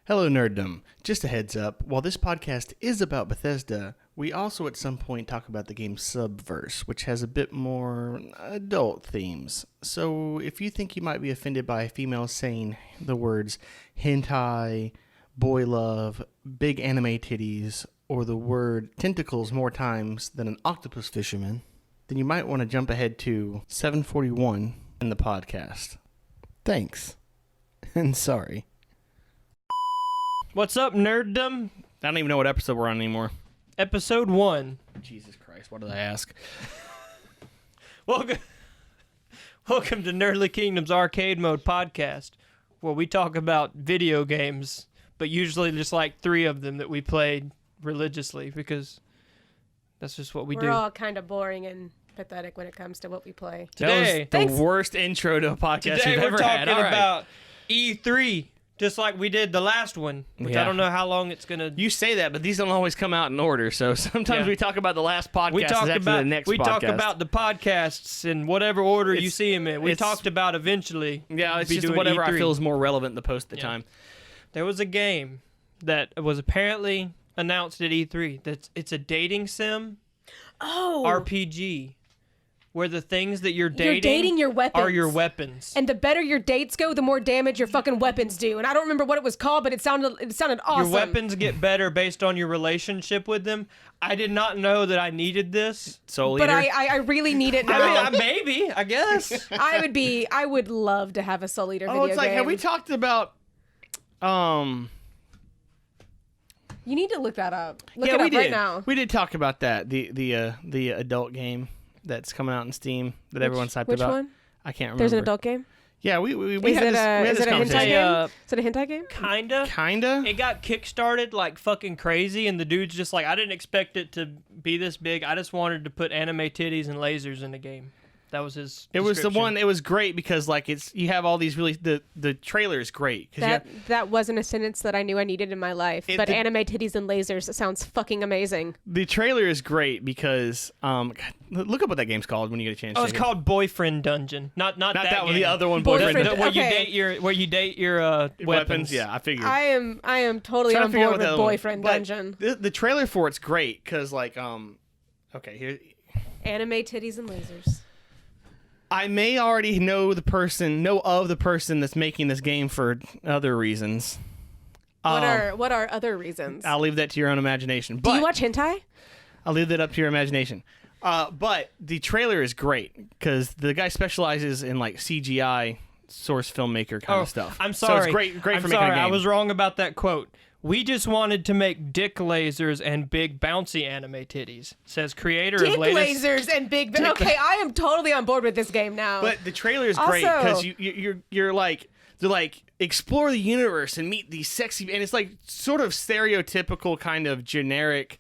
Hello, nerddom. Just a heads up, while this podcast is about Bethesda, we also at some point talk about the game Subverse, which has a bit more adult themes. So if you think you might be offended by a female saying the words hentai, boy love, big anime titties, or the word tentacles more times than an octopus fisherman, then you might want to jump ahead to 741 in the podcast. Thanks. And sorry. What's up, nerddom? I don't even know what episode we're on anymore. Episode 1. Jesus Christ, what did I ask? Welcome to Nerdly Kingdom's Arcade Mode podcast, where we talk about video games, but usually just like 3 of them that we played religiously, because that's just what we do. We're all kind of boring and pathetic when it comes to what we play. Today, that was the worst intro to a podcast today we've we're ever talking had. All right. about E3, just like we did the last one, which I don't know how long it's going to... You say that, but these don't always come out in order, so sometimes we talk about the last podcast we talk after the next podcast. We talk about the podcasts in whatever order you see them in. We talked about eventually. Yeah, it's just whatever E3. I feel is more relevant the post at the time. There was a game that was apparently announced at E3. It's a dating sim RPG, where the things that you're dating your weapons. are your weapons. And the better your dates go, the more damage your fucking weapons do. And I don't remember what it was called, but it sounded awesome. Your weapons get better based on your relationship with them. I did not know that I needed this. Soul But Eater? I really need it now. I mean, maybe, I guess. I would love to have a Soul Eater video it's like, game. have we talked about... You need to look that up. Look yeah, it we up did. right now. We did talk about that, the adult game that's coming out in Steam that everyone's hyped Which about. one? I can't remember. There's an adult game? Yeah, we Is had it this a hentai conversation. game? Is it a hentai game? Kinda. It got kickstarted like fucking crazy, and the dude's just like, I didn't expect it to be this big. I just wanted to put anime titties and lasers in the game. That was his It was the description. one. It was great because like you have all these really the trailer is great because That wasn't a sentence that I knew I needed in my life. But anime titties and lasers sounds fucking amazing. the trailer is great because God, look up what that game's called when you get a chance. Oh, it's called Boyfriend Dungeon. Not not that game. one. The other one, Boyfriend Boyfriend. Where Okay. you date your weapons. Yeah, I figured. I am totally Trying to on figure out board what with that one- Boyfriend but Dungeon. The trailer for it's great because like okay here. Anime titties and lasers. I may already know of the person that's making this game for other reasons. What are other reasons? I'll leave that to your own imagination. But Do you watch hentai? I'll leave that up to your imagination. But the trailer is great because the guy specializes in like CGI source filmmaker kind of stuff. I'm sorry. So it's great I'm for sorry. making a game. I was wrong about that quote. We just wanted to make dick lasers and big bouncy anime titties, says creator Dick of latest... lasers and big... Okay, I am totally on board with this game now. But the trailer is great because Also- you're like they're like explore the universe and meet these sexy and it's like sort of stereotypical kind of generic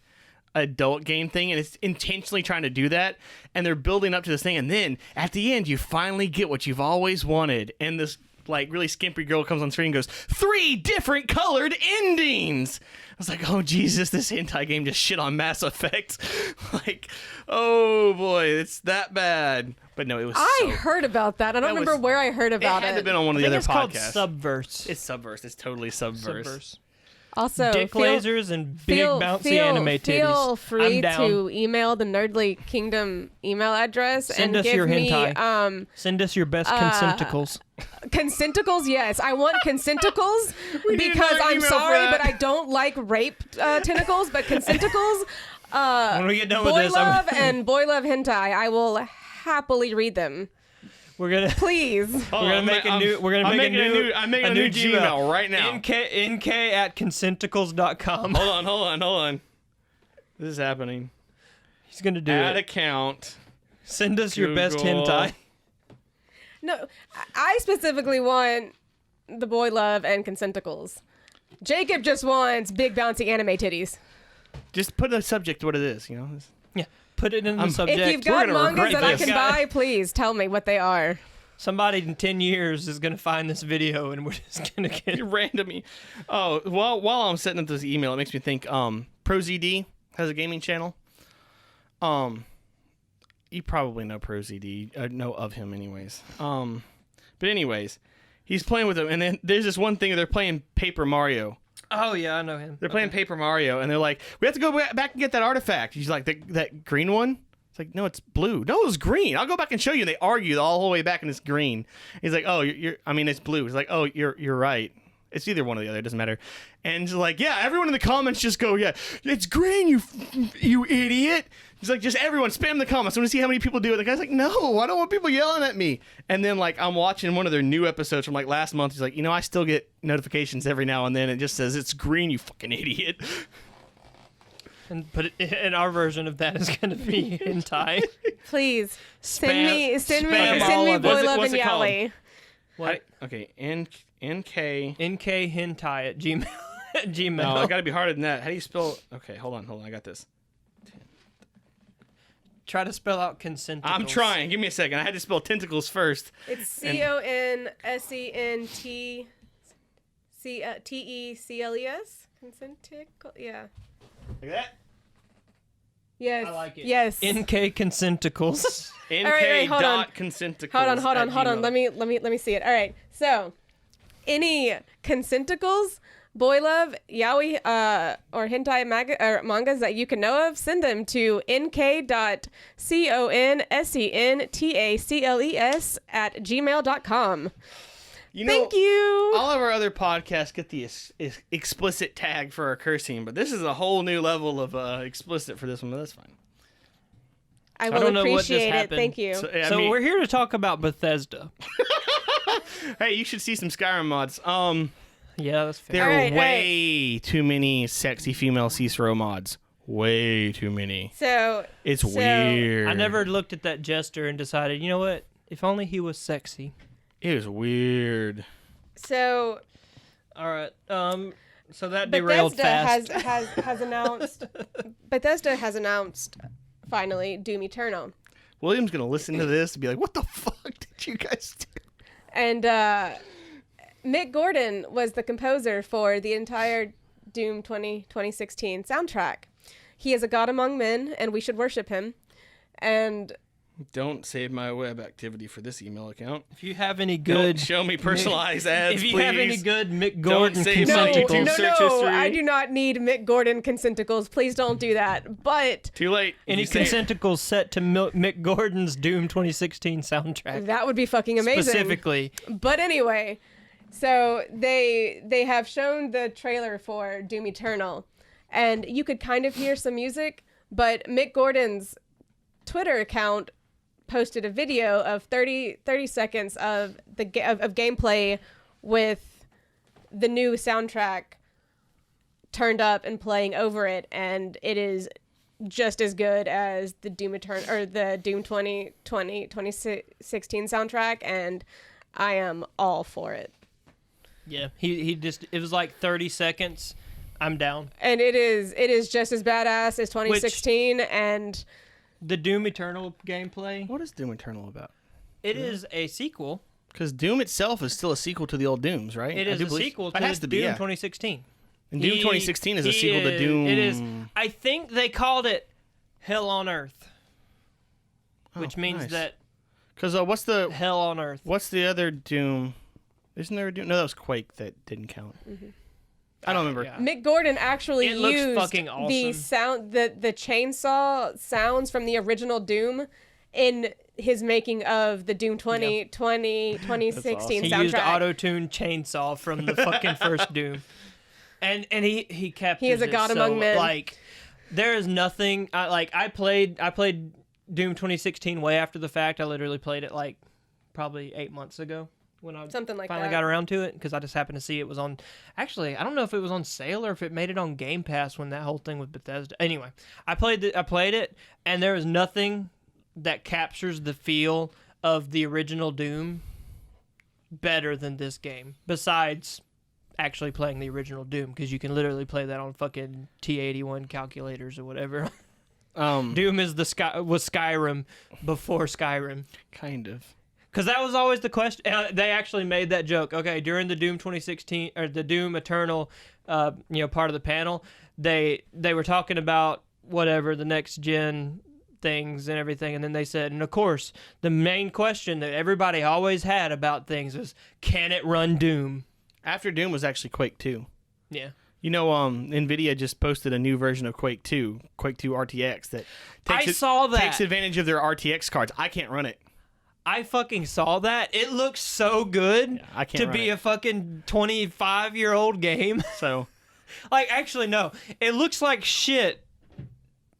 adult game thing and it's intentionally trying to do that and they're building up to this thing and then at the end you finally get what you've always wanted and this like really skimpy girl comes on screen and goes 3 different colored endings. I was like, oh Jesus, this hentai game just shit on Mass Effect. Like, oh boy, it's that bad. But no, it was. I heard about that. I don't remember where I heard about it. it. Had to been on one of the I other think it's podcasts. called Subverse. It's Subverse. It's totally Subverse. Also, Dick lasers and big bouncy anime titties. Feel free I'm down. to email the Nerdly Kingdom email address Send and us give your me hentai. Send us your best Consentacles. Consentacles. Yes, I want Consentacles need because another I'm email sorry, for that. but I don't like rape tentacles. But Consentacles, When we get done with boy this, love and boy love hentai, I will happily read them. we're gonna Please. we're gonna make a new I'm making a new Gmail right now. nk@consentacles.com. Hold on. This is happening. He's gonna do Add it. account. Send us your best Google. hentai. No, I specifically want the boy love and Consentacles. Jacob just wants big bouncy anime titties. Just put a subject to what it is. You know. Yeah, put it in the subject. If you've got gonna mangas regret that I this. can buy, please tell me what they are. Somebody in 10 years is gonna find this video, and we're just gonna get. Randomly. Oh, while I'm setting up this email, it makes me think. ProZD has a gaming channel. You probably know ProZD, know of him, anyways. But anyways, he's playing with him, and then there's this one thing they're playing Paper Mario Oh yeah, I know him. They're playing Paper Mario, and they're like, we have to go back and get that artifact. He's like, that green one? It's like, no, it's blue. No, it was green. I'll go back and show you. And they argue all the way back, and it's green. He's like, oh, it's blue. He's like, oh, you're right. It's either one or the other. It doesn't matter. And he's like, yeah, everyone in the comments just go, yeah, it's green, you idiot. He's like, just everyone spam the comments. I want to see how many people do it. The guy's like, no, I don't want people yelling at me. And then, like, I'm watching one of their new episodes from, like, last month. He's like, I still get notifications every now and then. It just says, it's green, you fucking idiot. And our version of that is going to be hentai. Please send spam me all boy of it. love What's and it called? yaoi. What? Okay, NK hentai at gmail. No, I gotta be harder than that. How do you spell? Okay, hold on. I got this. Try to spell out Consentacles. I'm trying. Give me a second. I had to spell tentacles first. It's CONSENTTECLES. Consenticle. Yeah. Like that? Yes. I like it. Yes. NK Consentacles. NK right, hold on. dot Consentacles. Hold on. @gmail. Let me see it. All right. So, any Consentacles, boy love, yaoi, or hentai mangas that you can know of, send them to nk.consentacles@gmail.com. Thank you. All of our other podcasts get the explicit tag for our cursing, but this is a whole new level of explicit for this one, but that's fine. I will don't know what just appreciate it. happened. Thank you. So we're here to talk about Bethesda. Hey, you should see some Skyrim mods. Yeah, that's fair. There are All right. way too many sexy female Cicero mods. Way too many. It's weird. I never looked at that jester and decided, you know what? If only he was sexy. It is weird. So All right. So that derailed fast. has announced. Bethesda has announced finally Doom Eternal, William's gonna listen to this and be like, "What the fuck did you guys do?" and Mick Gordon was the composer for the entire Doom 2016 soundtrack. He is a god among men, and we should worship him. And Don't save my web activity for this email account. If you have any good, Don't show me personalized ads, if you please. have any good Mick Gordon save my Consentacles, YouTube search history. I do not need Mick Gordon Consentacles. Please don't do that. But Too late. any You say- Consentacles set to Mick Gordon's Doom 2016 soundtrack, that would be fucking amazing. specifically. But anyway, so they have shown the trailer for Doom Eternal, and you could kind of hear some music, but Mick Gordon's Twitter account posted a video of 30 seconds of of gameplay with the new soundtrack turned up and playing over it, and it is just as good as the Doom Eternal or the Doom 2016 soundtrack, and I am all for it. Yeah, he just, it was like 30 seconds. I'm down. And it is just as badass as 2016, and The Doom Eternal gameplay, What is Doom Eternal about? it is a sequel. Because Doom itself is still a sequel to the old Dooms, right? It I is do a believe- sequel It to has to be, Doom yeah. 2016. And Doom 2016 is a sequel to Doom. It is. I think they called it Hell on Earth, which means nice. that Because what's the Earth. other Doom? Isn't there a Doom? No, that was Quake that didn't count. Mm-hmm. I don't remember. Yeah. Mick Gordon actually It looks used fucking the awesome. sound, the chainsaw sounds from the original Doom in his making of the Doom 2016 He soundtrack. used auto-tune chainsaw from the fucking first Doom, and he kept. He is a god among men. Like, there is nothing. I played Doom 2016 way after the fact. I literally played it like probably 8 months ago when I Something like finally that. got around to it, because I just happened to see it was on. Actually, I don't know if it was on sale or if it made it on Game Pass when that whole thing with Bethesda. Anyway, I played it, and there is nothing that captures the feel of the original Doom better than this game, besides actually playing the original Doom, because you can literally play that on fucking T81 calculators or whatever. Doom is was Skyrim before Skyrim. Kind of. Because that was always the question. They actually made that joke. Okay, during the Doom 2016 or the Doom Eternal, part of the panel, they were talking about whatever the next gen things and everything, and then they said, and of course, the main question that everybody always had about things was, can it run Doom? After Doom was actually Quake 2. Yeah. You know, NVIDIA just posted a new version of Quake 2 RTX that takes advantage of their RTX cards. I can't run it. I fucking saw that. It looks so good I can't to be a fucking 25-year-old game. So, like, actually, no. It looks like shit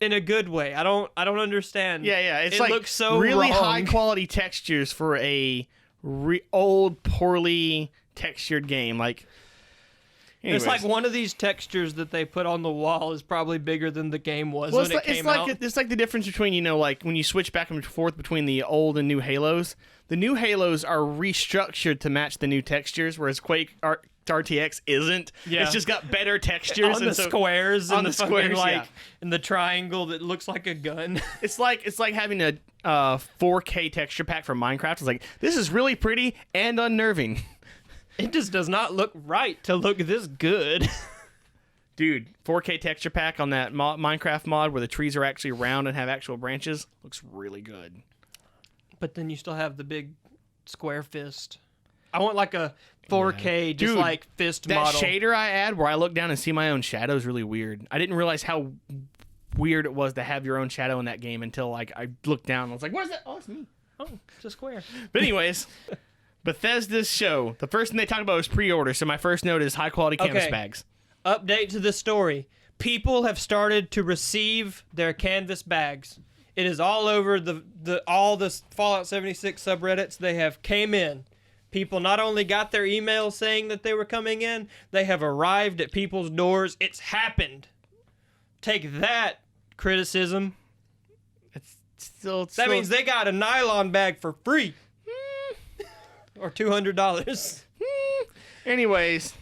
in a good way. I don't understand. Yeah. It like looks so really wrong. high quality textures for a old, poorly textured game. Like, anyways. It's like one of these textures that they put on the wall is probably bigger than the game was when it came out. It's like the difference between, you know, like when you switch back and forth between the old and new Halos. The new Halos are restructured to match the new textures, whereas Quake RTX isn't. Yeah. It's just got better textures on the squares on and the fucking, squares, like in the triangle that looks like a gun. It's like having a 4K texture pack from Minecraft. It's like, this is really pretty and unnerving. It just does not look right to look this good. Dude, 4K texture pack on that Minecraft mod where the trees are actually round and have actual branches looks really good. But then you still have the big square fist. I want like a 4K, just Dude, like fist that model. shader I add where I look down and see my own shadow is really weird. I didn't realize how weird it was to have your own shadow in that game until like I looked down and I was like, what is that? Oh, it's me. Oh, it's a square. But anyways, Bethesda's show. The first thing they talk about was pre-order, so my first note is high-quality canvas bags. Update to the story. People have started to receive their canvas bags. It is all over all the Fallout 76 subreddits. They have came in. People not only got their emails saying that they were coming in, they have arrived at people's doors. It's happened. Take that, criticism. That means they got a nylon bag for free. Or $200. Anyways,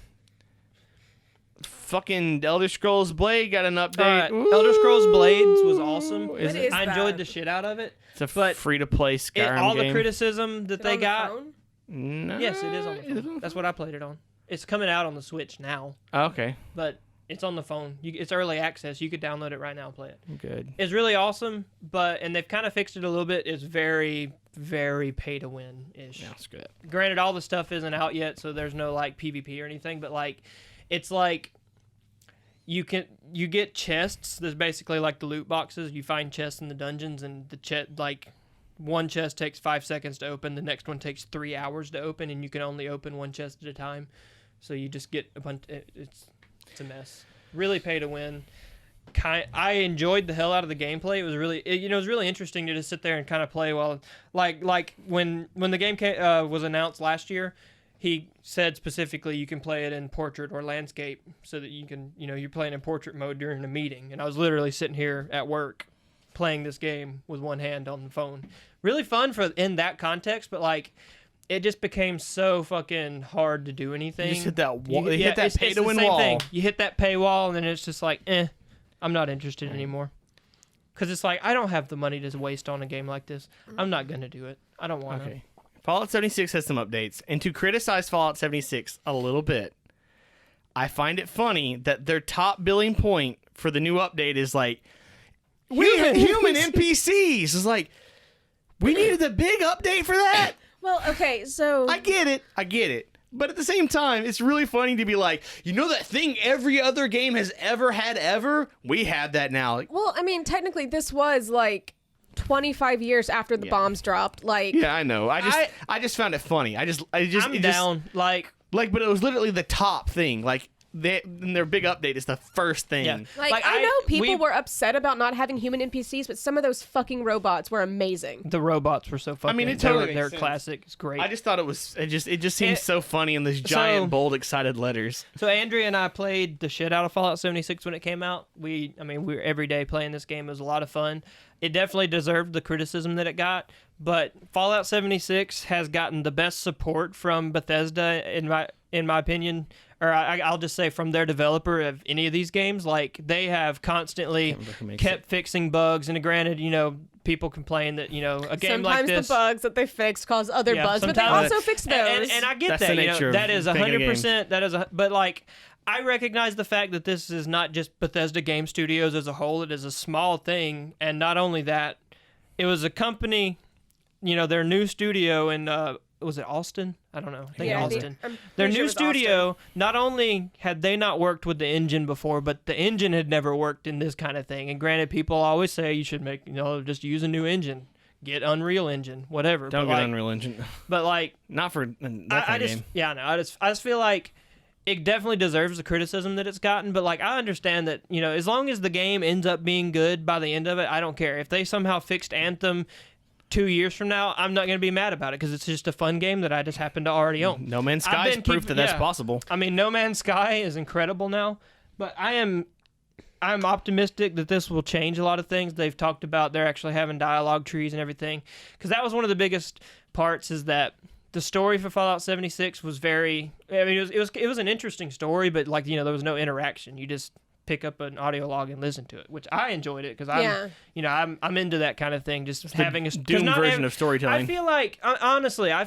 fucking Elder Scrolls Blade got an update. Elder Scrolls Blades was awesome. Is I enjoyed that? the shit out of it. It's a free-to-play Skyrim all game. the criticism that they On the got. phone? No, Yes, it is on the phone. That's what I played it on. It's coming out on the Switch now, Okay, but it's on the phone. It's early access. You could download it right now and play it. good. It's really awesome, and they've kind of fixed it a little bit. It's very, very pay to win ish. Yeah, that's good. Granted, all the stuff isn't out yet, so there's no like PvP or anything. But like, it's like you get chests. There's basically like the loot boxes. You find chests in the dungeons, and one chest takes 5 seconds to open. The next one takes 3 hours to open, and you can only open one chest at a time. So you just get a bunch. It's a mess. Really pay to win. I enjoyed the hell out of the gameplay. It was really, it was really interesting to just sit there and kind of play while, like when the game was announced last year, he said specifically you can play it in portrait or landscape, so that you can, you're playing in portrait mode during a meeting. And I was literally sitting here at work playing this game with one hand on the phone. Really fun in that context, but like, it just became so fucking hard to do anything. You just hit that wall. Hit that pay-to-win the same wall. thing. You hit that paywall, and then it's just like, I'm not interested anymore. Because it's like, I don't have the money to waste on a game like this. I'm not going to do it. I don't want to. Okay. Fallout 76 has some updates. And to criticize Fallout 76 a little bit, I find it funny that their top billing point for the new update is like, we have human NPCs. It's like, we needed a big update for that? Well, okay, so I get it. But at the same time, it's really funny to be like, that thing every other game has ever had ever? We have that now. Like, well, I mean, technically, this was like 25 years after the bombs dropped. Like, yeah, I know. I just found it funny. I'm down. But it was literally the top thing. Like, their big update is the first thing. Yeah. Like I know people were upset about not having human NPCs, but some of those fucking robots were amazing. The robots were so fucking. I mean, it totally they're makes sense. classic. It's great. I just thought it was. It just seems so funny in these giant, bold, excited letters. So Andrea and I played the shit out of Fallout 76 when it came out. We were every day playing this game. It was a lot of fun. It definitely deserved the criticism that it got, but Fallout 76 has gotten the best support from Bethesda in my opinion. Or I'll just say from their developer of any of these games. Like, they have constantly kept fixing bugs. And granted, people complain that, a game like this... Sometimes the bugs that they fix cause other bugs, but they also fix those. And I get That's that. the nature that is of 100%. That is but, like, I recognize the fact that this is not just Bethesda Game Studios as a whole. It is a small thing. And not only that, it was a company, their new studio in... was it Austin? I don't know. I think Yeah, Austin. I'm Their pretty sure new it was studio, Austin. not only had they not worked with the engine before, but the engine had never worked in this kind of thing. And granted, people always say you should just use a new engine. Get Unreal Engine, whatever. Don't but get like, Unreal Engine. But like, Not for that kind I of just game. yeah, no, I just feel like it definitely deserves the criticism that it's gotten. But like, I understand that as long as the game ends up being good by the end of it, I don't care if they somehow fixed Anthem 2 years from now. I'm not going to be mad about it because it's just a fun game that I just happen to already own. No Man's Sky is proof that that's possible. I mean, No Man's Sky is incredible now, but I'm optimistic that this will change a lot of things. They've talked about they're actually having dialogue trees and everything, because that was one of the biggest parts, is that the story for Fallout 76 was very. I mean, it was an interesting story, but like there was no interaction. You just pick up an audio log and listen to it, which I enjoyed it because I'm into that kind of thing. Just having a Doom version of storytelling. I feel like honestly, I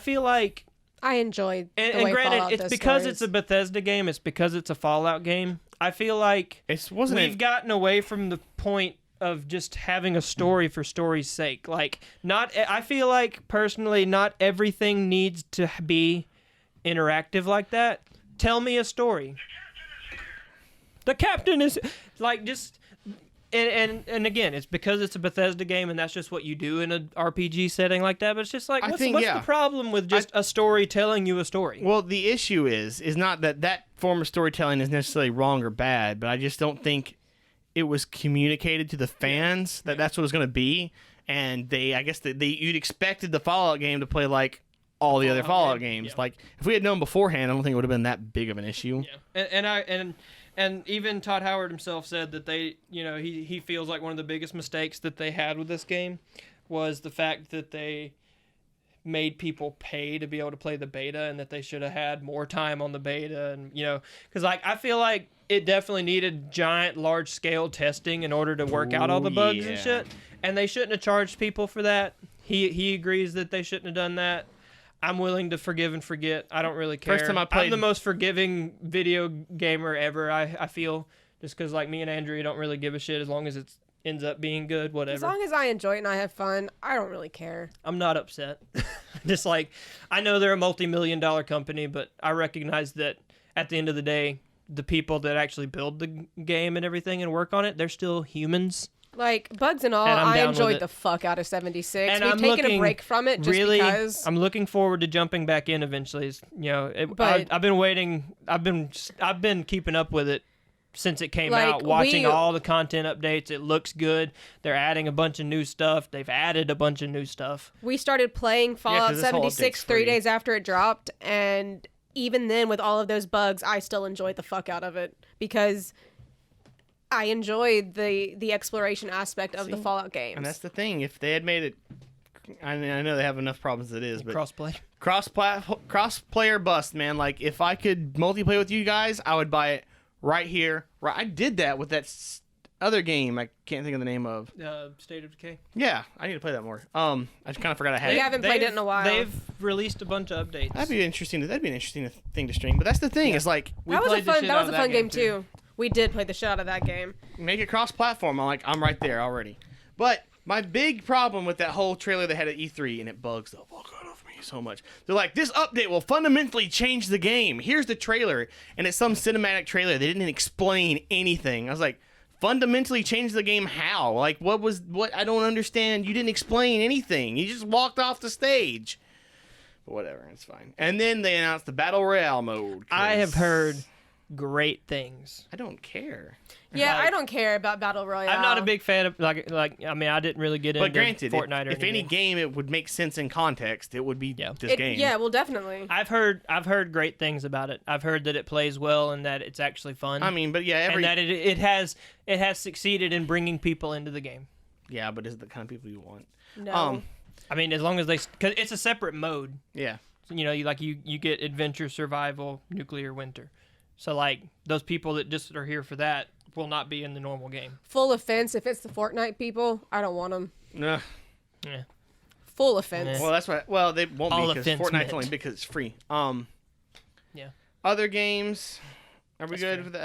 enjoyed the and way granted, Fallout it's does because stories. it's a Bethesda game. It's because it's a Fallout game. I feel like we've gotten away from the point of just having a story for story's sake. Like, I feel like, personally, not everything needs to be interactive like that. Tell me a story. The captain is, like, just... And again, it's because it's a Bethesda game, and that's just what you do in an RPG setting like that. But it's just like, what's the problem with just a story telling you a story? Well, the issue is not that form of storytelling is necessarily wrong or bad, but I just don't think it was communicated to the fans that that's what it was going to be. And I guess you'd expected the Fallout game to play like all the other Fallout games. Yeah. Like, if we had known beforehand, I don't think it would have been that big of an issue. Yeah, and even Todd Howard himself said that he feels like one of the biggest mistakes that they had with this game was the fact that they made people pay to be able to play the beta, and that they should have had more time on the beta. And because like, I feel like it definitely needed giant, large scale testing in order to work out all the bugs and shit, and they shouldn't have charged people for that. He agrees that they shouldn't have done that. I'm willing to forgive and forget. I don't really care. First time I played... I'm the most forgiving video gamer ever, I feel. Just because, like, me and Andrea don't really give a shit as long as it ends up being good, whatever. As long as I enjoy it and I have fun, I don't really care. I'm not upset. Just like, I know they're a multi-million-dollar company, but I recognize that at the end of the day, the people that actually build the game and everything and work on it, they're still humans. Like, bugs and all, I enjoyed the fuck out of 76. And We've taken a break from it just because... I'm looking forward to jumping back in eventually. I've been waiting. I've been keeping up with it since it came out, watching all the content updates. It looks good. They're adding a bunch of new stuff. They've added a bunch of new stuff. We started playing Fallout 76 3 days after it dropped, and even then, with all of those bugs, I still enjoyed the fuck out of it because... I enjoyed the exploration aspect of the Fallout games. And that's the thing. If they had made it... I know they have enough problems as it is, but... Cross-player bust, man. Like, if I could multiplayer with you guys, I would buy it right here. I did that with that other game I can't think of the name of. State of Decay? Yeah, I need to play that more. I just kind of forgot I had it. We haven't played it in a while. They've released a bunch of updates. That'd be an interesting thing to stream. But that's the thing. It's like... That was a fun game, too. We did play the shit out of that game. Make it cross-platform. I'm right there already. But my big problem with that whole trailer they had at E3, and it bugs the fuck out of me so much. They're like, this update will fundamentally change the game. Here's the trailer. And it's some cinematic trailer. They didn't explain anything. I was like, fundamentally change the game how? Like, what? I don't understand. You didn't explain anything. You just walked off the stage. But whatever. It's fine. And then they announced the Battle Royale mode. I have heard... great things. I don't care. Yeah, I don't care about Battle Royale. I'm not a big fan of I didn't really get into granted, Fortnite or anything. If any game it would make sense in context, it would be this game. Yeah, well, definitely. I've heard great things about it. I've heard that it plays well and that it's actually fun. I mean, but yeah, and that it has succeeded in bringing people into the game. Yeah, but is it the kind of people you want? No. I mean, as long as because it's a separate mode. Yeah. So, you get adventure, survival, nuclear winter. So, like, those people that just are here for that will not be in the normal game. Full offense, if it's the Fortnite people, I don't want them. Yeah. Full offense. Well, that's right. Well, they won't All be because Fortnite's only because it's free. Yeah. Other games, are we good with that?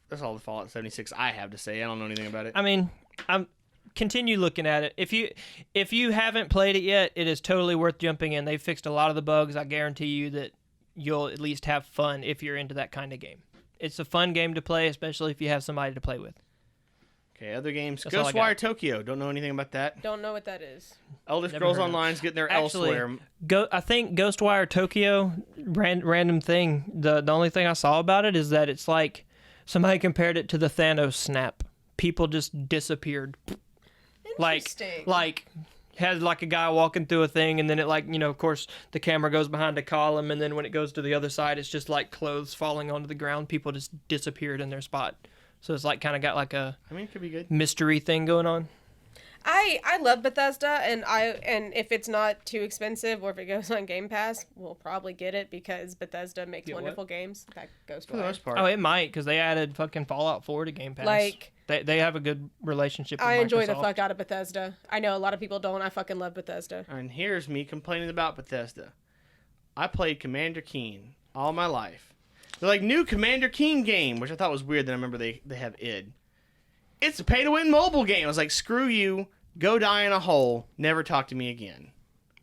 That's all the Fallout 76 I have to say. I don't know anything about it. I mean, continue looking at it. If you haven't played it yet, it is totally worth jumping in. They've fixed a lot of the bugs. I guarantee you that you'll at least have fun if you're into that kind of game. It's a fun game to play, especially if you have somebody to play with. Okay, other games. That's all I Ghostwire got. Tokyo. Don't know anything about that. Don't know what that is. Elder Never Scrolls heard of it. Online's getting there Actually, elsewhere. I think Ghostwire Tokyo, random thing. The only thing I saw about it is that it's like somebody compared it to the Thanos snap. People just disappeared. Interesting. Like had like a guy walking through a thing, and then it of course the camera goes behind a column, and then when it goes to the other side, it's just like clothes falling onto the ground. People just disappeared in their spot. So it's like kind of got like a It could be good. mystery thing going on. I love Bethesda, and if it's not too expensive or if it goes on Game Pass, we'll probably get it because Bethesda makes Get what? wonderful games. That goes For the most part. Oh, it might, because they added fucking Fallout 4 to Game Pass. Like, they have a good relationship with I enjoy the Microsoft. fuck out of Bethesda. I know a lot of people don't. I fucking love Bethesda. And here's me complaining about Bethesda. I played Commander Keen all my life. They're like, new Commander Keen game, which I thought was weird that I remember they have id. It's a pay-to-win mobile game. I was like, screw you. Go die in a hole. Never talk to me again.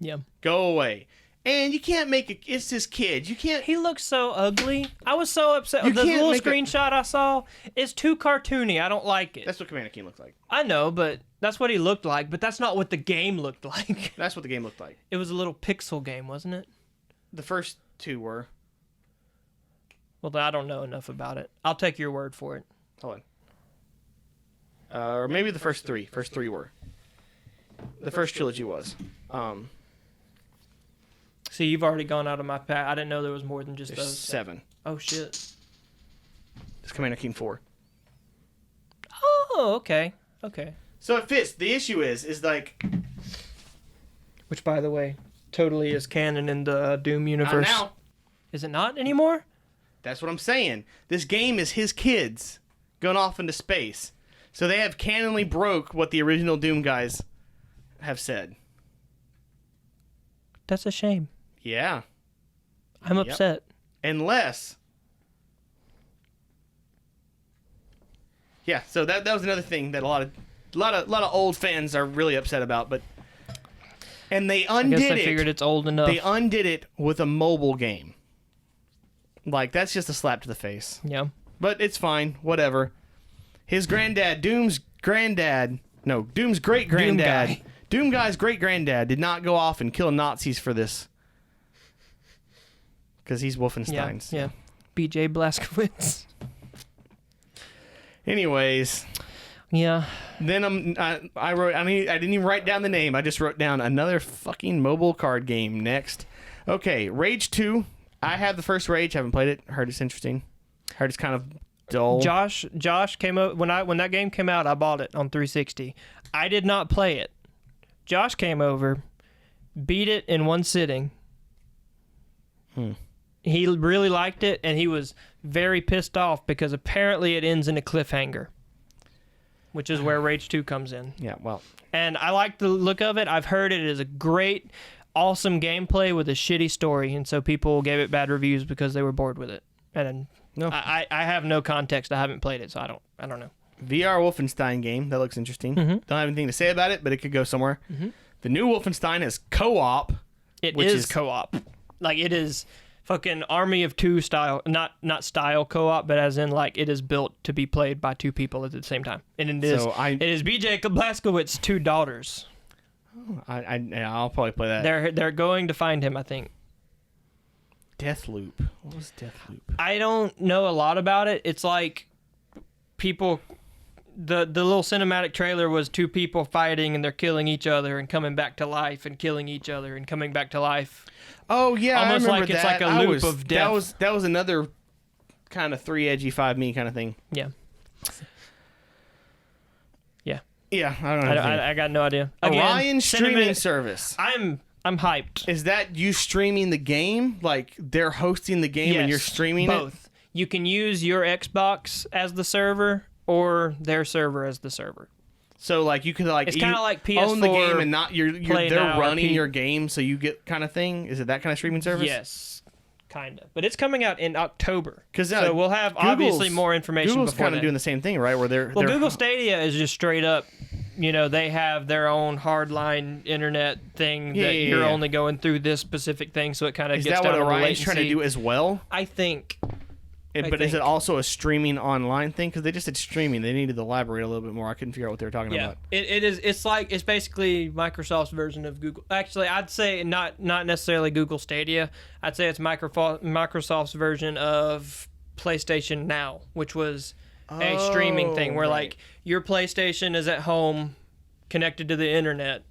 Yeah. Go away. And you can't make it. It's just kids. You can't. He looks so ugly. I was so upset. You The can't little make a- screenshot I saw is too cartoony. I don't like it. That's what Commander Keen looks like. I know, but that's what he looked like. But that's not what the game looked like. That's what the game looked like. It was a little pixel game, wasn't it? The first two were. Well, I don't know enough about it. I'll take your word for it. Hold on. Or maybe the first three. First three were. The first trilogy was. See, you've already gone out of my path. I didn't know there was more than just There's those. 7. Oh, shit. It's Commander Keen 4. Oh, okay. Okay. So it fits. The issue is like. Which, by the way, totally is canon in the Doom universe. Now. Is it not anymore? That's what I'm saying. This game is his kids going off into space. So they have canonly broke what the original Doom guys have said. That's a shame. Yeah. I'm Yep. upset. Unless. Yeah, so that was another thing that a lot of old fans are really upset about, but and they I undid guess they it. figured it's old enough. They undid it with a mobile game. Like that's just a slap to the face. Yeah. But it's fine, whatever. His granddad, Doom's great granddad, Doom guy's great granddad did not go off and kill Nazis for this. Because he's Wolfenstein's. Yeah. BJ Blazkowicz. Anyways, Yeah. then I wrote. I didn't even write down the name. I just wrote down another fucking mobile card game next. Okay, Rage 2. I have the first Rage. Haven't played it. Heard it's interesting. Heard it's kind of dull. Josh came up when that game came out. I bought it on 360. I did not play it. Josh came over, beat it in one sitting. He really liked it, and he was very pissed off because apparently it ends in a cliffhanger, which is where Rage 2 comes in. Yeah, well, And I like the look of it. I've heard it is a great, awesome gameplay with a shitty story, and so people gave it bad reviews because they were bored with it. And No. I have no context. I haven't played it, so I don't know. VR Wolfenstein game. That looks interesting. Mm-hmm. Don't have anything to say about it, but it could go somewhere. The new Wolfenstein is co-op. It Which is is- co-op. Like, it is fucking Army of Two style, not style co-op, but as in, like, it is built to be played by two people at the same time. And it is BJ Blazkowicz's two daughters. I'll probably play that. They're going to find him, I think. Deathloop. What was Deathloop? I don't know a lot about it. It's like people... The little cinematic trailer was two people fighting and they're killing each other and coming back to life and killing each other and coming back to life. Oh yeah, Almost I remember like it's that. like a loop of death. That was another kind of 3 edgy 5 me kind of thing. Yeah. Yeah, I don't know. I got no idea. Orion streaming service. I'm hyped. Is that you streaming the game? Like they're hosting the game and you're streaming both. You can use your Xbox as the server or their server as the server. So like you could like It's kind of like PS4 own the game and not Play they're Now or running P- your game, so you get kind of thing. Is it that kind of streaming service? Yes, kind of. But it's coming out in October, 'Cause, so we'll have obviously more information Google's before kind of then. doing the same thing, right? Where they're Google Stadia is just straight up they have their own hardline internet thing that you're only going through this specific thing, so it kind of Is gets that down what to Orion's latency. trying to do as well? I think. But is it also a streaming online thing? Because they just said streaming. They needed to elaborate a little bit more. I couldn't figure out what they were talking about. It is. It's basically Microsoft's version of Google. Actually, I'd say not necessarily Google Stadia. I'd say it's Microsoft's version of PlayStation Now, which was a streaming thing where like your PlayStation is at home connected to the internet.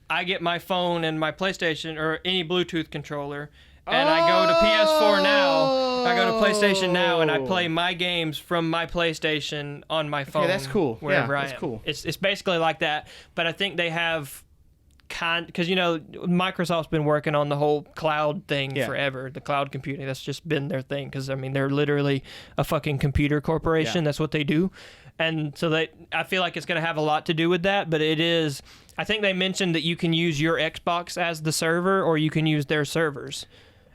I get my phone and my PlayStation or any Bluetooth controller. And I go to PS4 Now, I go to PlayStation Now, and I play my games from my PlayStation on my phone. Okay, that's cool. Wherever that's I am. Cool. It's basically like that, but I think they have because Microsoft's been working on the whole cloud thing forever, the cloud computing. That's just been their thing because I mean they're literally a fucking computer corporation. That's what they do, and so I feel like it's going to have a lot to do with that. But it is. I think they mentioned that you can use your Xbox as the server, or you can use their servers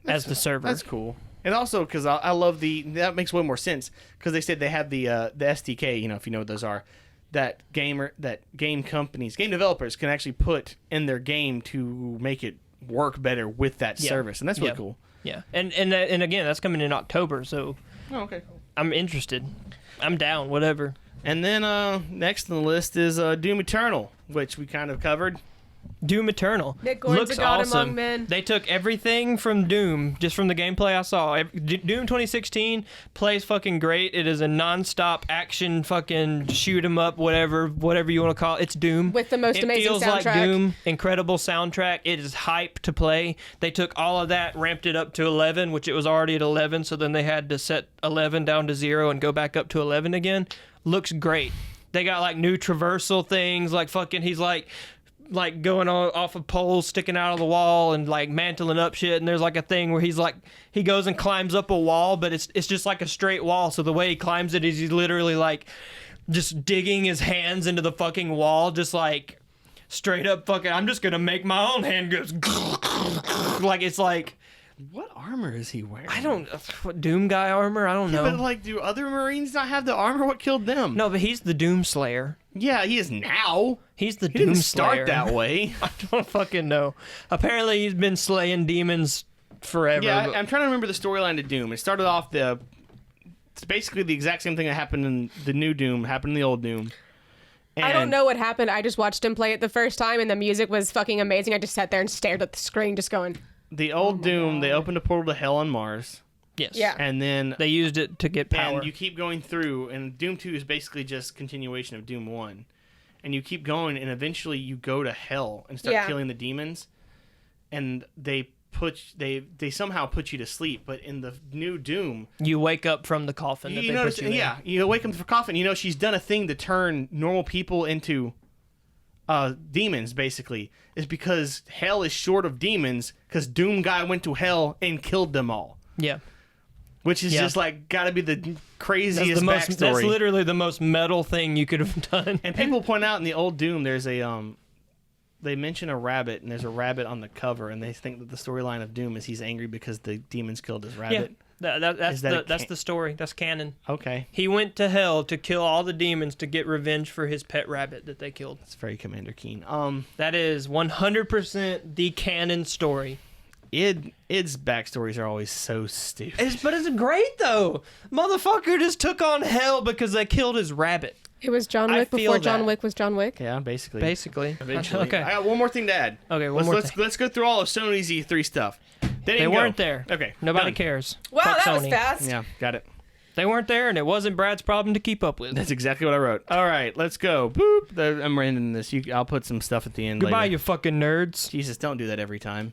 as the server. That's cool. And also, because I love that makes way more sense, because they said they have the SDK, if you know what those are, that game companies, game developers can actually put in their game to make it work better with that service. And that's really cool. Yeah. And again, that's coming in October, so okay, cool. I'm interested. I'm down, whatever. And then next on the list is Doom Eternal, which we kind of covered. Doom Eternal. Nick Gordon's looks a god awesome. among men. They took everything from Doom, just from the gameplay I saw. Doom 2016 plays fucking great. It is a non-stop action fucking shoot 'em up, whatever you want to call it. It's Doom. With the most amazing soundtrack. It feels like Doom. Incredible soundtrack. It is hype to play. They took all of that, ramped it up to 11, which it was already at 11, so then they had to set 11 down to 0 and go back up to 11 again. Looks great. They got like new traversal things, like fucking he's like going off of poles sticking out of the wall and like mantling up shit, and there's like a thing where he's like he goes and climbs up a wall, but it's just like a straight wall, so the way he climbs it is he's literally like just digging his hands into the fucking wall, just like straight up fucking I'm just gonna make my own hand goes like it's like what armor is he wearing? I don't what Doom guy armor, I don't know. But like, do other Marines not have the armor? What killed them? No, but he's the Doom Slayer. Yeah, he is now. He's the He Doom didn't Slayer. start that way. I don't fucking know. Apparently, he's been slaying demons forever. Yeah, but- I'm trying to remember the storyline of Doom. It started off it's basically the exact same thing that happened in the new Doom, happened in the old Doom. I don't know what happened. I just watched him play it the first time, and the music was fucking amazing. I just sat there and stared at the screen, just going... The old Doom, they opened a portal to hell on Mars. Yes. Yeah. And then... They used it to get power. And you keep going through, and Doom 2 is basically just continuation of Doom 1. And you keep going, and eventually you go to hell and start killing the demons. And they somehow put you to sleep, but in the new Doom... You wake up from the coffin that they put you in. Yeah, you wake up from the coffin. She's done a thing to turn normal people into... demons, basically, is because hell is short of demons because Doom guy went to hell and killed them all. Yeah. Which is just like gotta be the craziest backstory. That's literally the most metal thing you could have done. And people point out in the old Doom, there's a they mention a rabbit, and there's a rabbit on the cover, and they think that the storyline of Doom is he's angry because the demons killed his rabbit. Yeah. That's the story. That's canon. Okay. He went to hell to kill all the demons to get revenge for his pet rabbit that they killed. That's very Commander Keen. That is 100% the canon story. Id's backstories are always so stupid. But it's great though. Motherfucker just took on hell because they killed his rabbit. It was John Wick before John Wick was John Wick. Yeah, basically. Eventually. Okay. I got one more thing to add. Okay, Let's go through all of Sony's E3 stuff. They weren't there. Okay. Nobody done. cares. Wow, Fuck that was Sony. fast. Yeah, got it. They weren't there, and it wasn't Brad's problem to keep up with. That's exactly what I wrote. All right, let's go. Boop. I'm ending this. I'll put some stuff at the end Goodbye, later. you fucking nerds. Jesus, don't do that every time.